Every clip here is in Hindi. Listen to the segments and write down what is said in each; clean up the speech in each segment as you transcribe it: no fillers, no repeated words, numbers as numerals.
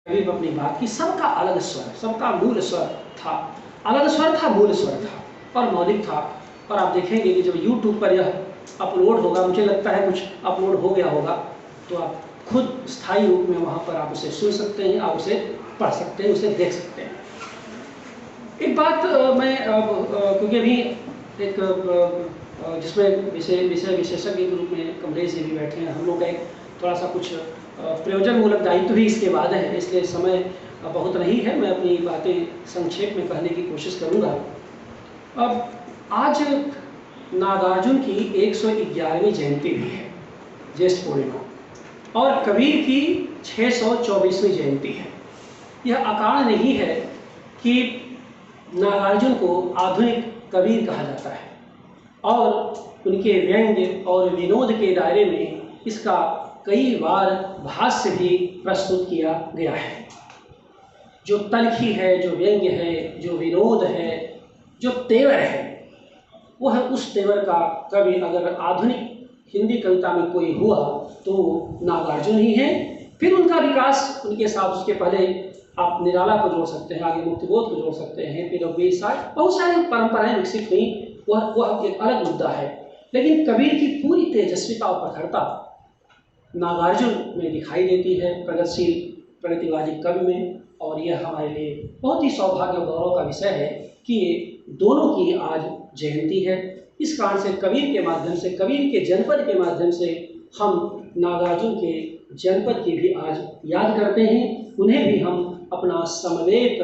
करीब अपनी बात की, सबका अलग स्वर, सबका मूल स्वर था, अलग स्वर था, मूल स्वर था और मौलिक था। और आप देखेंगे कि जब YouTube पर यह अपलोड होगा, मुझे लगता है कुछ अपलोड हो गया होगा, तो आप खुद स्थायी रूप में वहाँ पर आप उसे सुन सकते हैं, आप उसे पढ़ सकते हैं, उसे देख सकते हैं। एक बात मैं क्योंकि अभी एक जिसमें विशेषज्ञ के रूप में कमलेश जी भी बैठे हैं, हम लोग का एक थोड़ा सा कुछ प्रयोजनमूलक दायित्व भी इसके बाद है, इसलिए समय बहुत नहीं है, मैं अपनी बातें संक्षेप में कहने की कोशिश करूँगा। अब आज नागार्जुन की 111वीं जयंती भी है, ज्येष्ठ पूर्णिमा, और कबीर की 624वीं जयंती है। यह अकारण नहीं है कि नागार्जुन को आधुनिक कबीर कहा जाता है और उनके व्यंग्य और विनोद के दायरे में इसका कई बार भाष्य भी प्रस्तुत किया गया है। जो तलखी है, जो व्यंग्य है, जो विनोद है, जो तेवर है, वह उस तेवर का कवि अगर आधुनिक हिंदी कविता में कोई हुआ तो नागार्जुन ही है। फिर उनका विकास, उनके साथ उसके पहले आप निराला को जोड़ सकते हैं, आगे मुक्तिबोध को जोड़ सकते हैं, फिर बहुत सारी परंपराएं विकसित हुई, वह एक अलग मुद्दा है। लेकिन कबीर की पूरी तेजस्विता और प्रखरता नागार्जुन में दिखाई देती है, प्रगतिशील प्रगतिवादी कवि में। और यह हमारे लिए बहुत ही सौभाग्य और गौरव का विषय है कि ये दोनों की आज जयंती है। इस कारण से कबीर के माध्यम से, कबीर के जनपद के माध्यम से हम नागार्जुन के जनपद की भी आज याद करते हैं, उन्हें भी हम अपना समवेत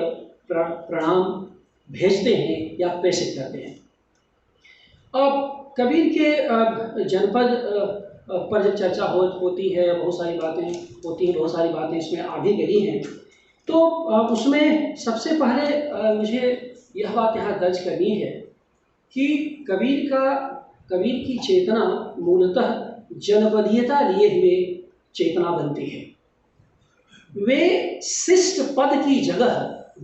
प्रणाम भेजते हैं या प्रेषित करते हैं। अब कबीर के जनपद पर जब चर्चा होती है, बहुत सारी बातें होती हैं, बहुत सारी बातें इसमें आ भी गई हैं, तो उसमें सबसे पहले मुझे यह बात यहाँ दर्ज करनी है कि कबीर की चेतना मूलतः जनपदीयता लिए हुए चेतना बनती है। वे शिष्ट पद की जगह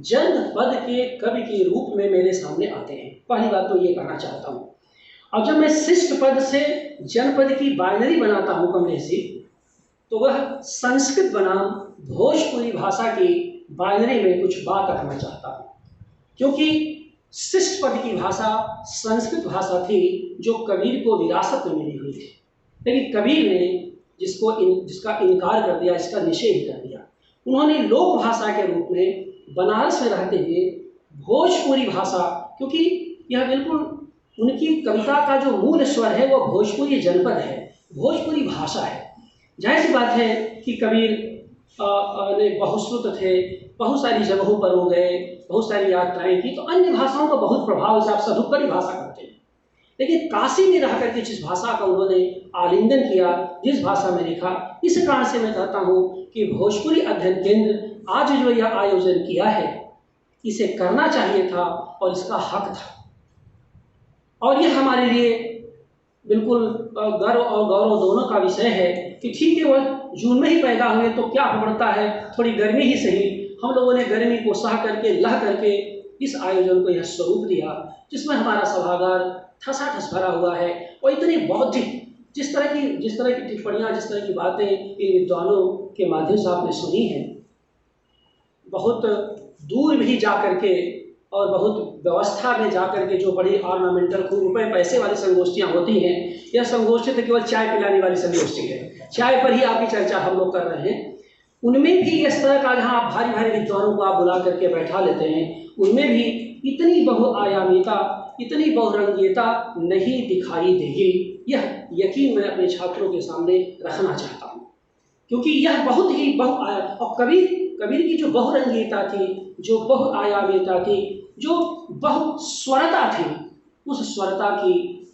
जन पद के कवि के रूप में मेरे सामने आते हैं। पहली बात तो ये कहना चाहता हूँ। अब जब मैं शिष्ट पद से जनपद की बाइनरी बनाता हूँ कमलेश जी, तो वह संस्कृत बनाम भोजपुरी भाषा की बाइनरी में कुछ बात रखना चाहता हूँ, क्योंकि शिष्ट पद की भाषा संस्कृत भाषा थी जो कबीर को विरासत में मिली हुई थी, लेकिन कबीर ने जिसका इनकार कर दिया, इसका निषेध कर दिया। उन्होंने लोक भाषा के रूप में बनारस में रहते हुए भोजपुरी भाषा, क्योंकि यह बिल्कुल उनकी कविता का जो मूल स्वर है वह भोजपुरी जनपद है, भोजपुरी भाषा है। जाहिर सी बात है कि कबीर ने बहुश्रुत थे, बहुत सारी जगहों पर हो गए, बहुत सारी यात्राएं की, तो अन्य भाषाओं का बहुत प्रभाव से आप सदुपरी भाषा करते हैं। लेकिन काशी में रह करके जिस भाषा का उन्होंने आलिंगन किया, जिस भाषा में लिखा, इस कारण से मैं कहता हूँ कि भोजपुरी अध्ययन केंद्र आज जो यह आयोजन किया है, इसे करना चाहिए था और इसका हक था। और यह हमारे लिए बिल्कुल गर्व और गौरव दोनों का विषय है कि ठीक है, वह जून में ही पैदा हुए तो क्या पड़ता है, थोड़ी गर्मी ही सही, हम लोगों ने गर्मी को सह करके लह करके इस आयोजन को यह स्वरूप दिया, जिसमें हमारा सभागार ठसाठस भरा हुआ है। और इतनी बौद्धिक जिस तरह की टिप्पणियाँ, जिस तरह की बातें इन विद्वानों के माध्यम से आपने सुनी हैं, बहुत दूर भी जा करके और बहुत व्यवस्था में जा करके जो बड़ी ऑर्नामेंटल खूब रुपए पैसे वाली संगोष्ठियाँ होती हैं, यह संगोष्ठी तो केवल चाय पिलाने वाली संगोष्ठी है, चाय पर ही आपकी चर्चा हम लोग कर रहे हैं। उनमें भी इस तरह का, जहाँ आप भारी भारी विद्वानों को आप बुला करके बैठा लेते हैं, उनमें भी इतनी बहुआयामीता, इतनी बहुरंगीयता नहीं दिखाई देगी। यह यकीन मैं अपने छात्रों के सामने रखना चाहता हूँ, क्योंकि यह बहुत ही और कबीर की जो बहुरंगीयता थी, जो बहुआयामीता थी, जो बहुस्वरता थी, उस स्वरता की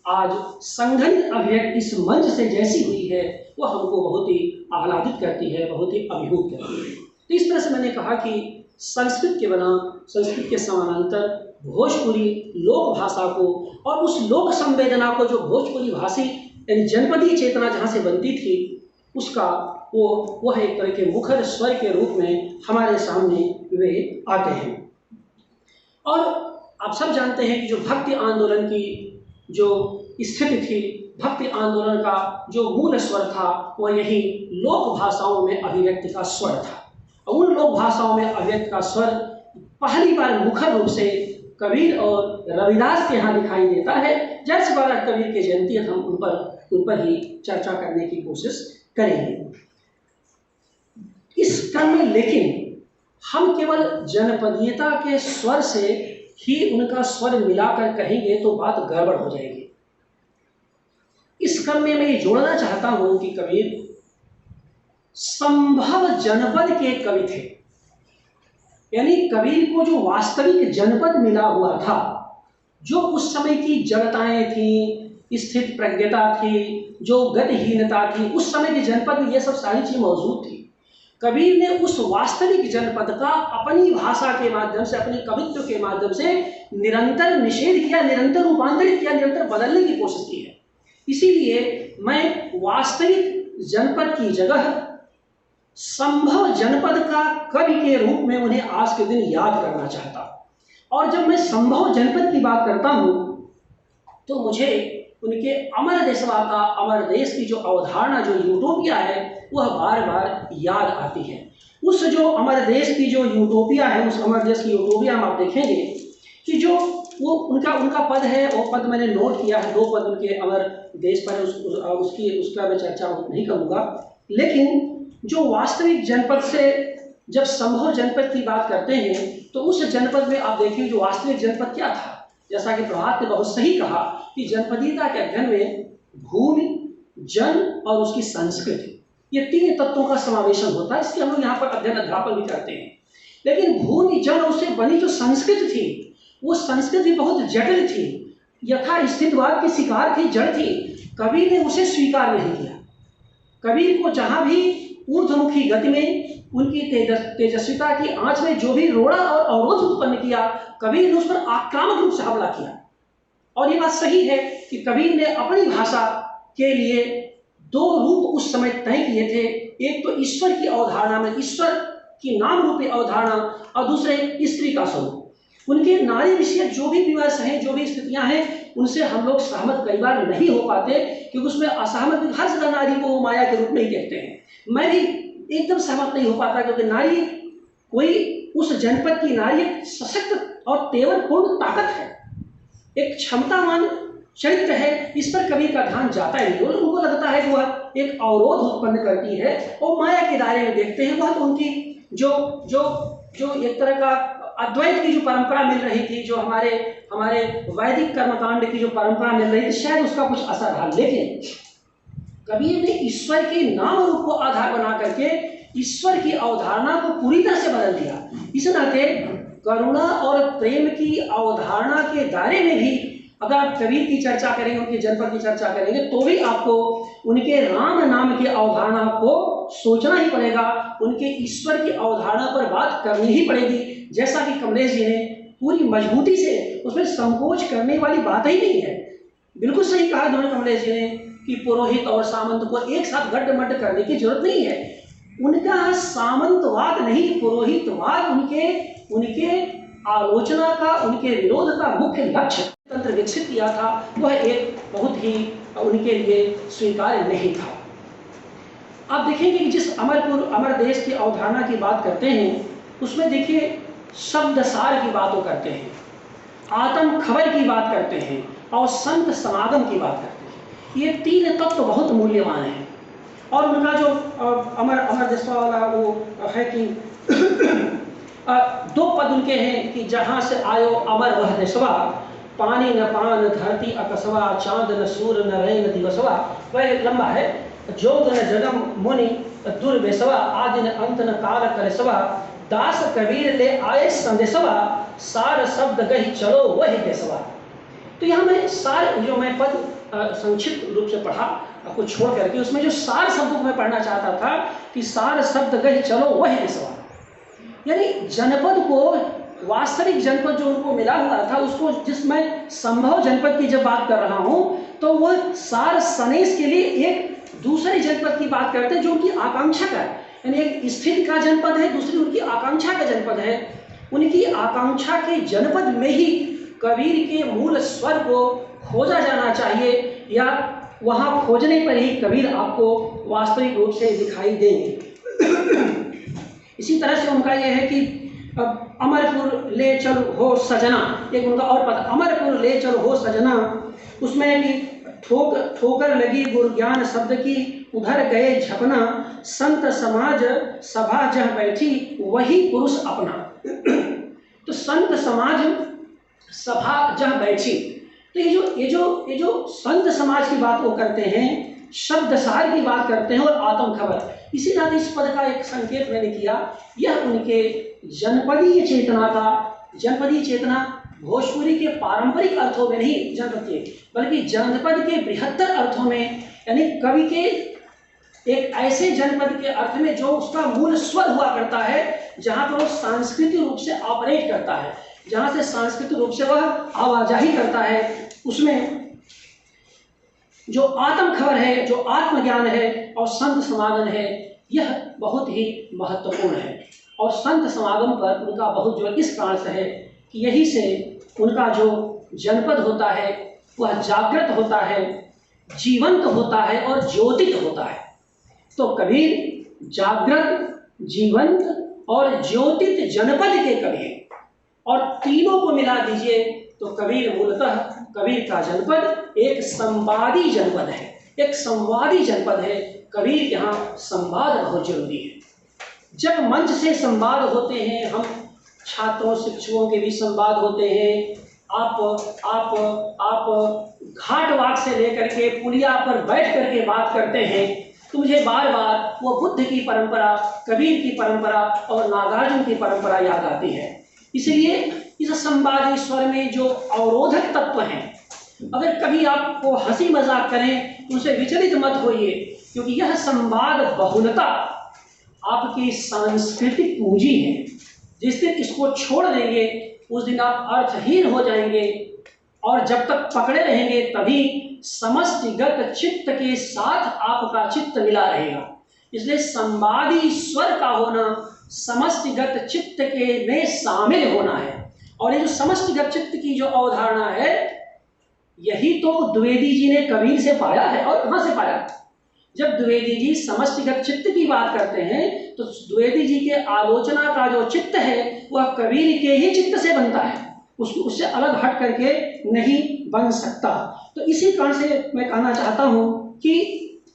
आज संघनित अभिव्यक्ति इस मंच से जैसी हुई है, वह हमको बहुत ही आह्लादित करती है, बहुत ही अभिभूत करती है। तो इस तरह से मैंने कहा कि संस्कृत के बना, संस्कृत के समानांतर भोजपुरी लोक भाषा को और उस लोक संवेदना को जो भोजपुरी भाषी यानी जनपदीय चेतना जहाँ से बनती थी, उसका वह एक तरह के मुखर स्वर के रूप में हमारे सामने वे आते हैं। और आप सब जानते हैं कि जो भक्ति आंदोलन की जो स्थिति थी, भक्ति आंदोलन का जो मूल स्वर था, वह यही लोक भाषाओं में अभिव्यक्ति का स्वर था। और उन लोक भाषाओं में अव्यक्त का स्वर पहली बार मुखर रूप से कबीर और रविदास के यहाँ दिखाई देता है। जैसे बार कबीर की जयंती हम उन पर ही चर्चा करने की कोशिश करेंगे। इस क्रम में लेकिन हम केवल जनपदीयता के स्वर से ही उनका स्वर मिलाकर कहेंगे तो बात गड़बड़ हो जाएगी। इस क्रम में मैं ये जोड़ना चाहता हूं कि कबीर संभव जनपद के कवि थे, यानी कबीर को जो वास्तविक जनपद मिला हुआ था, जो उस समय की जड़ताएं थी, स्थित प्रज्ञता थी, जो गतिहीनता थी, उस समय के जनपद में ये सब सारी चीजें मौजूद थी। कबीर ने उस वास्तविक जनपद का अपनी भाषा के माध्यम से, अपनी कवित्व के माध्यम से निरंतर निषेध किया, निरंतर रूपांतरित किया, निरंतर बदलने की कोशिश की है। इसीलिए मैं वास्तविक जनपद की जगह संभव जनपद का कवि के रूप में उन्हें आज के दिन याद करना चाहता। और जब मैं संभव जनपद की बात करता हूं तो मुझे उनके अमर देशवा का, अमर देश की जो अवधारणा, जो यूटोपिया है, वह बार बार याद आती है। उस जो अमर देश की जो यूटोपिया है, उस अमर देश की यूटोपिया में आप देखेंगे कि जो वो उनका पद है, वो पद मैंने नोट किया है, 2 पद उनके अमर देश पर, उसका मैं चर्चा नहीं करूँगा। लेकिन जो वास्तविक जनपद से जब संभव जनपद की बात करते हैं तो उस जनपद में आप देखिए जो वास्तविक जनपद क्या था। जैसा कि प्रभात ने बहुत सही कहा कि जनपदीयता के अध्ययन में भूमि, जन और उसकी संस्कृति, ये 3 तत्वों का समावेशन होता है। इसलिए हम लोग यहाँ पर अध्ययन अध्यापन भी करते हैं। लेकिन भूमि, जन और उससे बनी जो संस्कृति थी, वो संस्कृति बहुत जटिल थी, यथा स्थितवाद की शिकार थी, जड़ थी। कबीर ने उसे स्वीकार नहीं किया। कबीर को जहाँ भी ऊर्ध्वमुखी गति में, उनकी तेजस्विता की आंच में जो भी रोड़ा और अवरोध उत्पन्न किया, कबीर ने उस पर आक्रामक रूप से हमला किया। और ये बात सही है कि कबीर ने अपनी भाषा के लिए 2 रूप उस समय तय किए थे। एक तो ईश्वर की अवधारणा में, ईश्वर की नाम रूपी अवधारणा, और दूसरे स्त्री का स्वरूप। उनके नारी विषय जो भी विवश हैं, जो भी स्थितियां हैं, उनसे हम लोग सहमत कई बार नहीं हो पाते, क्योंकि उसमें असहमत, हर जगह नारी को माया के रूप में ही देखते हैं। मैं भी एकदम सहमत नहीं हो पाता, क्योंकि नारी कोई, उस जनपद की नारी एक सशक्त और तेवरपूर्ण ताकत है, एक क्षमतावान चरित्र है। इस पर कबीर का ध्यान जाता ही नहीं। उनको लगता है कि वह एक अवरोध उत्पन्न करती है और माया के दायरे में देखते हैं। वह तो उनकी जो एक तरह का अद्वैत की जो परंपरा मिल रही थी, जो हमारे वैदिक कर्मकांड की जो परंपरा मिल रही थी, शायद उसका कुछ असर रहा। लेकिन कबीर ने ईश्वर के नाम रूप को आधार बना करके ईश्वर की अवधारणा को पूरी तरह से बदल दिया। इस नाते करुणा और प्रेम की अवधारणा के दायरे में भी अगर आप कबीर की चर्चा करेंगे, उनके जनपद की चर्चा करेंगे, तो भी आपको उनके राम नाम की अवधारणा को सोचना ही पड़ेगा, उनके ईश्वर की अवधारणा पर बात करनी ही पड़ेगी। जैसा कि कमलेश जी ने पूरी मजबूती से, उसमें संकोच करने वाली बात ही नहीं है। बिल्कुल सही कहा उन्होंने, कमलेश जी ने, कि पुरोहित और सामंत को एक साथ गड्ढ-मड्ढ करने की जरूरत नहीं है। उनका सामंतवाद नहीं, पुरोहितवाद उनके आलोचना का, उनके विरोध का मुख्य लक्ष्य तंत्र विकसित किया था, वह एक बहुत ही उनके लिए स्वीकार्य नहीं था। आप देखेंगे कि जिस अमर देश की अवधारणा की बात करते हैं, उसमें देखिए शब्दसार की बातों करते हैं, आत्म खबर की बात करते हैं और संत समागम की बात करते हैं। ये 3 तत्व बहुत मूल्यवान हैं। और उनका जो अमर देशवा वाला वो है कि 2 पद उनके हैं कि जहाँ से आयो अमर वह देशवा, पानी न पान धरती अकसवा, चांद न सूर न रैन दिवसवा। वह लंबा है। जोग न जगम मुनि दुर्वेशवा, आदि न अंत न काल कलेसवा, दास कबीर ले आए संदेशवा, सार शब्द गही चलो वही देशवा। तो यहाँ मैं सार, जो मैं पद संक्षिप्त रूप से पढ़ा आपको छोड़ करके, उसमें जो सार शब्द को मैं पढ़ना चाहता था कि सार शब्द गही चलो वही देशवा, यानी जनपद को, वास्तविक जनपद जो उनको मिला हुआ था, उसको, जिसमें संभव जनपद की जब बात कर रहा हूं, तो वह सार सनेश के लिए एक दूसरे जनपद की बात करते हैं जो उनकी आकांक्षा का है। यानी एक स्थित का जनपद है, दूसरी उनकी आकांक्षा का जनपद है। उनकी आकांक्षा के जनपद में ही कबीर के मूल स्वर को खोजा जाना चाहिए, या वहां खोजने पर ही कबीर आपको वास्तविक रूप से दिखाई देंगे। इसी तरह से उनका यह है कि अमरपुर ले चल हो सजना, एक उनका और पद, अमरपुर ले चल हो सजना, उसमें कि ठोकर लगी गुरु ज्ञान शब्द की, उधर गए झपना, संत समाज सभा जह बैठी, वही पुरुष अपना। तो संत समाज सभा जह बैठी, तो ये जो संत समाज की बात वो करते हैं, शब्दसार की बात करते हैं और आत्म खबर। इसी तरह इस पद का एक संकेत मैंने किया, यह उनके जनपदीय चेतना का, जनपदीय चेतना भोजपुरी के पारंपरिक अर्थों में नहीं जनपद के, बल्कि जनपद के बृहत्तर अर्थों में, यानी कवि के एक ऐसे जनपद के अर्थ में जो उसका मूल स्वर हुआ करता है, जहाँ पर वो सांस्कृतिक रूप से ऑपरेट करता है, जहाँ से सांस्कृतिक रूप से वह आवाजाही करता है, उसमें जो आत्म खबर है, जो आत्मज्ञान है और संत समागम है, यह बहुत ही महत्वपूर्ण है। और संत समागम पर उनका बहुत जो इस कारण से है कि यही से उनका जो जनपद होता है वह जागृत होता है, जीवंत होता है और ज्योतित होता है। तो कबीर जागृत, जीवंत और ज्योतित जनपद के कवि हैं, और तीनों को मिला दीजिए तो कबीर मूलतः, कबीर का जनपद एक संवादी जनपद है, एक संवादी जनपद है। कबीर यहाँ संवाद बहुत जरूरी है। जब मंच से संवाद होते हैं, हम छात्रों शिक्षकों के भी संवाद होते हैं, आप घाट वाट से लेकर के पुलिया पर बैठ करके बात करते हैं, तो मुझे बार बार वो बुद्ध की परंपरा, कबीर की परंपरा और नागार्जुन की परंपरा याद आती है। इसलिए इस संवादी स्वर में जो अवरोधक तत्व हैं, अगर कभी आपको हंसी मजाक करें तो उसे विचलित मत होइए, क्योंकि यह संवाद बहुलता आपकी सांस्कृतिक पूंजी है। जिस दिन इसको छोड़ देंगे उस दिन आप अर्थहीन हो जाएंगे, और जब तक पकड़े रहेंगे तभी समष्टिगत चित्त के साथ आपका चित्त मिला रहेगा। इसलिए संवादी स्वर का होना समष्टिगत चित्त के में शामिल होना है। और ये जो समष्टिगत चित्त की जो अवधारणा है, यही तो द्विवेदी जी ने कबीर से पाया है। और कहाँ से पाया? जब द्विवेदी जी समष्टिगत चित्त की बात करते हैं तो द्विवेदी जी के आलोचना का जो चित्त है वह कबीर के ही चित्त से बनता है, उससे अलग हट करके नहीं बन सकता। तो इसी कारण से मैं कहना चाहता हूँ कि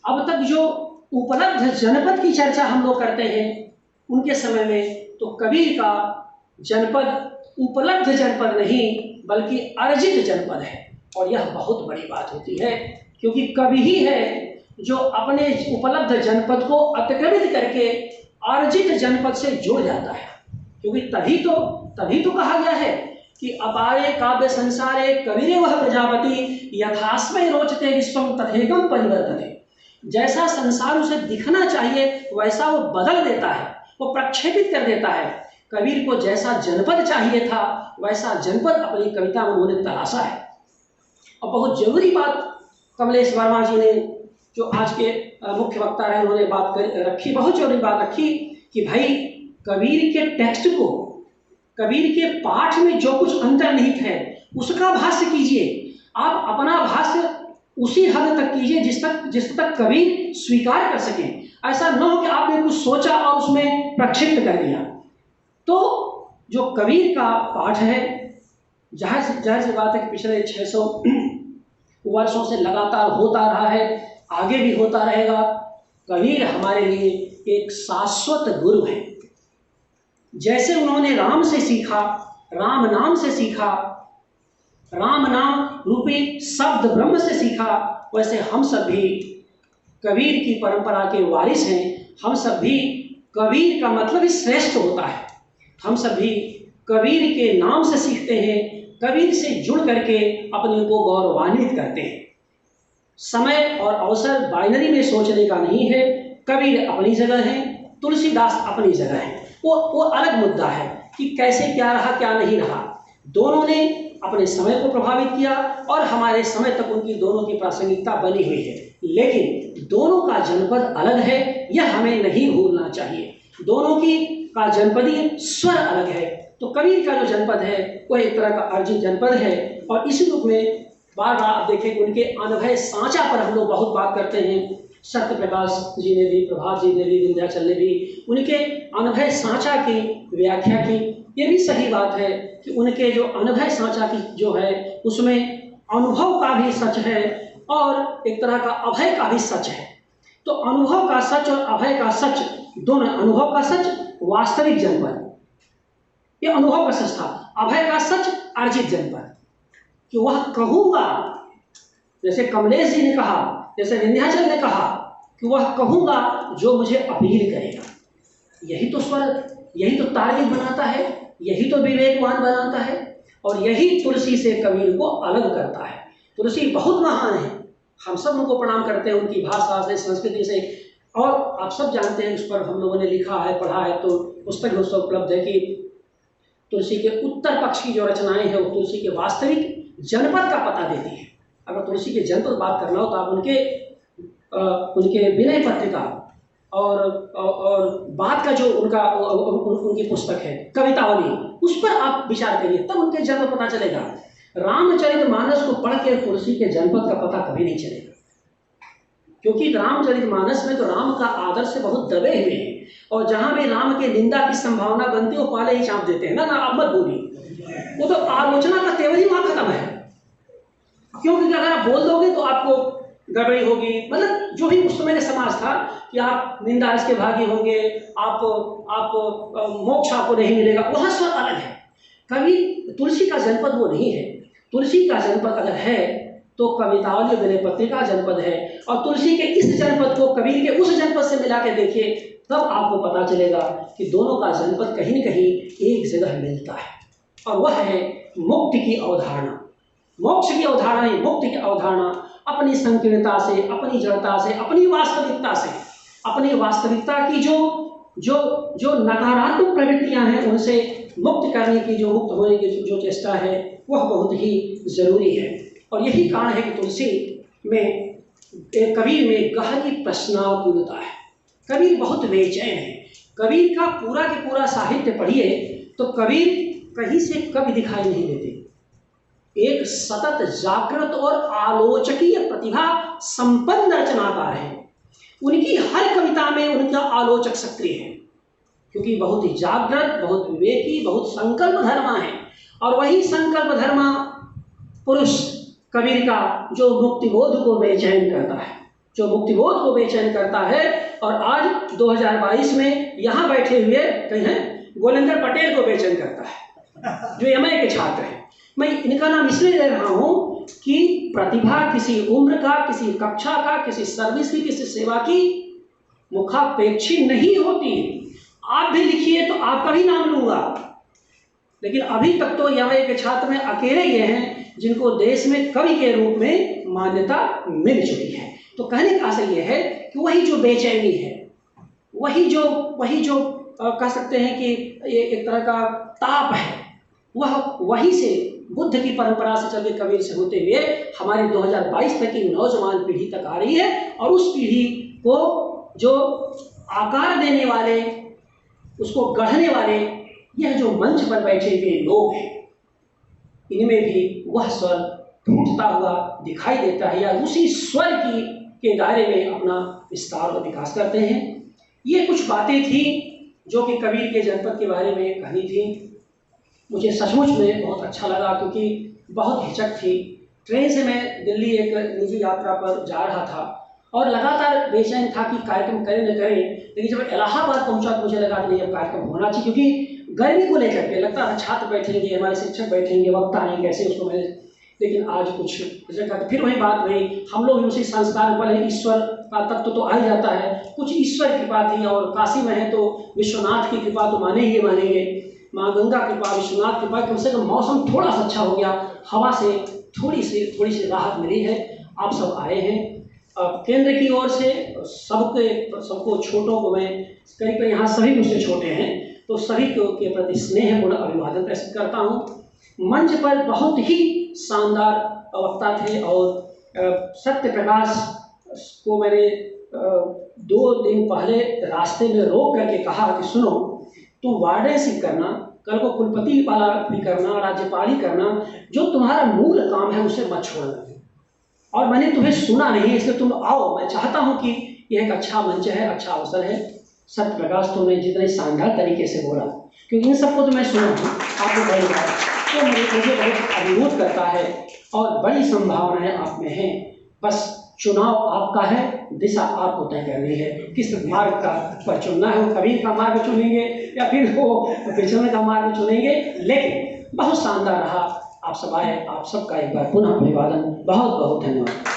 अब तक जो उपलब्ध जनपद की चर्चा हम लोग करते हैं, उनके समय में तो कबीर का जनपद उपलब्ध जनपद नहीं बल्कि अर्जित जनपद है। और यह बहुत बड़ी बात होती है, क्योंकि कवि ही है जो अपने उपलब्ध जनपद को अतिक्रमित करके अर्जित जनपद से जुड़ जाता है। क्योंकि तभी तो कहा गया है कि अपारे काव्य संसारे कबीरे वह प्रजापति, यथास्मय रोचते विश्वम तथेकम परिवर्तते। जैसा संसार उसे दिखना चाहिए वैसा वो बदल देता है, वो प्रक्षेपित कर देता है। कबीर को जैसा जनपद चाहिए था वैसा जनपद अपनी कविता में उन्होंने तलाशा है। और बहुत जरूरी बात कमलेश वर्मा जी ने, जो आज के मुख्य वक्ता रहे, उन्होंने बात रखी, बहुत जरूरी बात रखी कि भाई कबीर के टेक्स्ट को, कबीर के पाठ में जो कुछ अंतर्निहित है उसका भाष्य कीजिए। आप अपना भाष्य उसी हद तक कीजिए जिस तक कबीर स्वीकार कर सके। ऐसा न हो कि आपने कुछ सोचा और उसमें प्रक्षिप्त कर दिया। तो जो कबीर का पाठ है, जाहिर सी बात है कि पिछले 600 वर्षों से लगातार होता रहा है, आगे भी होता रहेगा। कबीर हमारे लिए एक शाश्वत गुरु है। जैसे उन्होंने राम से सीखा, राम नाम से सीखा, राम नाम रूपी शब्द ब्रह्म से सीखा, वैसे हम सब भी कबीर की परंपरा के वारिस हैं। हम सब भी, कबीर का मतलब ही श्रेष्ठ होता है, हम सब भी कबीर के नाम से सीखते हैं, कबीर से जुड़ करके अपने को गौरवान्वित करते हैं। समय और अवसर बाइनरी में सोचने का नहीं है। कबीर अपनी जगह है, तुलसीदास अपनी जगह है। वो अलग मुद्दा है कि कैसे क्या रहा क्या नहीं रहा। दोनों ने अपने समय को प्रभावित किया और हमारे समय तक उनकी दोनों की प्रासंगिकता बनी हुई है, लेकिन दोनों का जनपद अलग है, यह हमें नहीं भूलना चाहिए। दोनों की का जनपदीय स्वर अलग है। तो कबीर का जो जनपद है वह एक तरह का अर्जित जनपद है। और इसी रूप में बार बार आप देखें उनके अनभय सांचा पर हम लोग बहुत बात करते हैं। सत्य प्रकाश जी ने भी, प्रभात जी ने भी, विंध्याचल ने भी उनके अनभय सांचा की व्याख्या की। ये भी सही बात है कि उनके जो अनभय सांचा की जो है उसमें अनुभव का भी सच है और एक तरह का अभय का भी सच है। तो अनुभव का सच और अभय का सच दोनों, अनुभव का सच वास्तविक जनपद, ये अनुभव का सच था। अभय का सच अर्जित जनपद, कि वह कहूंगा, जैसे कमलेश जी ने कहा, जैसे विंध्याचल ने कहा कि वह कहूंगा जो मुझे अपील करेगा। यही तो स्वर, यही तो तार्किक बनाता है, यही तो विवेकवान बनाता है और यही तुलसी से कबीर को अलग करता है। तुलसी बहुत महान है, हम सब उनको प्रणाम करते हैं, उनकी भाषा से, संस्कृति से, और आप सब जानते हैं उस पर हम लोगों ने लिखा है, पढ़ा है, तो पुस्तक भी उपलब्ध है कि तुलसी के उत्तर पक्ष की जो रचनाएं हैं वो तुलसी के वास्तविक जनपद का पता देती है। अगर तुलसी के जनपद बात करना हो तो आप उनके विनय पत्रिका और बात का जो उनकी पुस्तक है कवितावली, उस पर आप विचार करिए, तब उनके जनपद पता चलेगा। रामचरितमानस को पढ़ के तुलसी के जनपद का पता कभी नहीं चलेगा, क्योंकि रामचरितमानस में तो राम का आदर्श से बहुत दबे हुए हैं और जहां भी राम के निंदा की संभावना बनती है वो पहले ही चाप देते हैं, ना आप मत बोलिए। वो तो आलोचना का तेवर ही वहां खत्म है, क्योंकि अगर आप बोल दोगे तो आपको गड़बड़ी होगी। मतलब जो भी उस समय का समाज था कि आप निंदा के भागी होंगे, आप मोक्ष आपको नहीं मिलेगा, वहां स्वर अलग है। कभी तुलसी का जनपद वो नहीं है। तुलसी का जनपद अगर है तो कवितावली विनय पत्रिका जनपद है, और तुलसी के इस जनपद को कबीर के उस जनपद से मिला के देखिए, तब आपको पता चलेगा कि दोनों का जनपद कहीं न कहीं एक जगह मिलता है, और वह है मुक्ति की अवधारणा। मोक्ष की अवधारणा नहीं, मुक्ति की अवधारणा अपनी संकीर्णता से, अपनी जड़ता से, अपनी वास्तविकता से, अपनी वास्तविकता की जो नकारात्मक प्रवृत्तियां हैं उनसे मुक्त करने की, जो मुक्त होने की जो चेष्टा है, वह बहुत ही जरूरी है। और यही कारण है कि तुलसी में, कबीर में गहरी प्रश्नावकुलता है। कबीर बहुत बेचैन है। कबीर का पूरा के पूरा साहित्य पढ़िए तो कबीर कहीं से कवि दिखाई नहीं देते। एक सतत जागृत और आलोचकीय प्रतिभा संपन्न रचनाकार है। उनकी हर कविता में उनका आलोचक सक्रिय है, क्योंकि बहुत ही जागृत, बहुत विवेकी, बहुत संकल्प धर्मा है। और वही संकल्प धर्मा पुरुष कबीर का जो मुक्तिबोध को बेचैन करता है, जो मुक्तिबोध को बेचैन करता है। और आज 2022 में यहाँ बैठे हुए कहीं गोविंदर पटेल को बेचैन करता है, जो एमए के छात्र हैं। मैं इनका नाम इसलिए ले रहा हूँ कि प्रतिभा किसी उम्र का, किसी कक्षा का, किसी सर्विस की, किसी सेवा की मुखापेक्षी नहीं होती। आप भी लिखिए तो आपका भी नाम लूंगा, लेकिन अभी तक तो एमए के छात्र में अकेले ये हैं जिनको देश में कवि के रूप में मान्यता मिल चुकी है। तो कहने का आशय यह है कि वही जो बेचैनी है, वही जो कह सकते हैं कि ये एक तरह का ताप है, वह वही से बुद्ध की परंपरा से चल के कबीर से होते हुए हमारी 2022 तक की नौजवान पीढ़ी तक आ रही है। और उस पीढ़ी को जो आकार देने वाले, उसको गढ़ने वाले यह जो मंच पर बैठे हुए लोग हैं, इनमें भी वह स्वर टूटता हुआ दिखाई देता है, या उसी स्वर के दायरे में अपना विस्तार और विकास करते हैं। ये कुछ बातें थी जो कि कबीर के जनपद के बारे में कहनी थी। मुझे सचमुच में बहुत अच्छा लगा, क्योंकि बहुत हिचक थी। ट्रेन से मैं दिल्ली एक निजी यात्रा पर जा रहा था और लगातार बेचैन था कि कार्यक्रम करें न करें, लेकिन जब इलाहाबाद पहुंचा तो मुझे लगा कि नहीं, अब कार्यक्रम होना चाहिए, क्योंकि गर्मी को लेकर के लगता था छात्र बैठेंगे, हमारे शिक्षक बैठेंगे, वक्ता आएंगे, कैसे उसको मैंने। लेकिन आज कुछ फिर वही बात रही, हम लोग उसी संस्कार पर, ईश्वर का तत्व तो आ ही जाता है, कुछ ईश्वर की कृपा थी। और काशी में है तो विश्वनाथ की कृपा तो मानेंगे, माँ गंगा कृपा, विश्वनाथ कृपा, कम से कम मौसम थोड़ा सा अच्छा हो गया, हवा से थोड़ी सी राहत मिली है। आप सब आए हैं केंद्र की ओर से, सबको छोटों को, मैं करीब यहाँ सभी मुझसे छोटे हैं, तो सभी के प्रति स्नेहपूर्ण अभिवादन प्रेषित करता हूँ। मंच पर बहुत ही शानदार वक्ता थे, और सत्य प्रकाश को मैंने 2 दिन पहले रास्ते में रोक करके कहा कि सुनो, तुम वार्डनशिप करना, कल को कुलपति वाला भी करना, राज्यपाल ही करना, जो तुम्हारा मूल काम है उसे मत छोड़ना। और मैंने तुम्हें सुना नहीं, इसलिए तुम आओ। मैं चाहता हूं कि यह एक अच्छा मंच है, अच्छा अवसर है। सत्यप्रकाश तुमने जितने शानदार तरीके से बोला, क्योंकि इन सबको तो मैं सुना हूँ आपको बड़ी बात, तो मुझे बहुत अभिभूत करता है और बड़ी संभावनाएं आप में हैं। बस चुनाव आपका है, दिशा आपको तय करनी है, किस मार्ग का पर चुनना है। वो कबीर का मार्ग चुनेंगे या फिर वो विचरण का मार्ग चुनेंगे। लेकिन बहुत शानदार रहा, आप सब आए, आप सबका एक बार पुनः अभिवादन, बहुत बहुत धन्यवाद।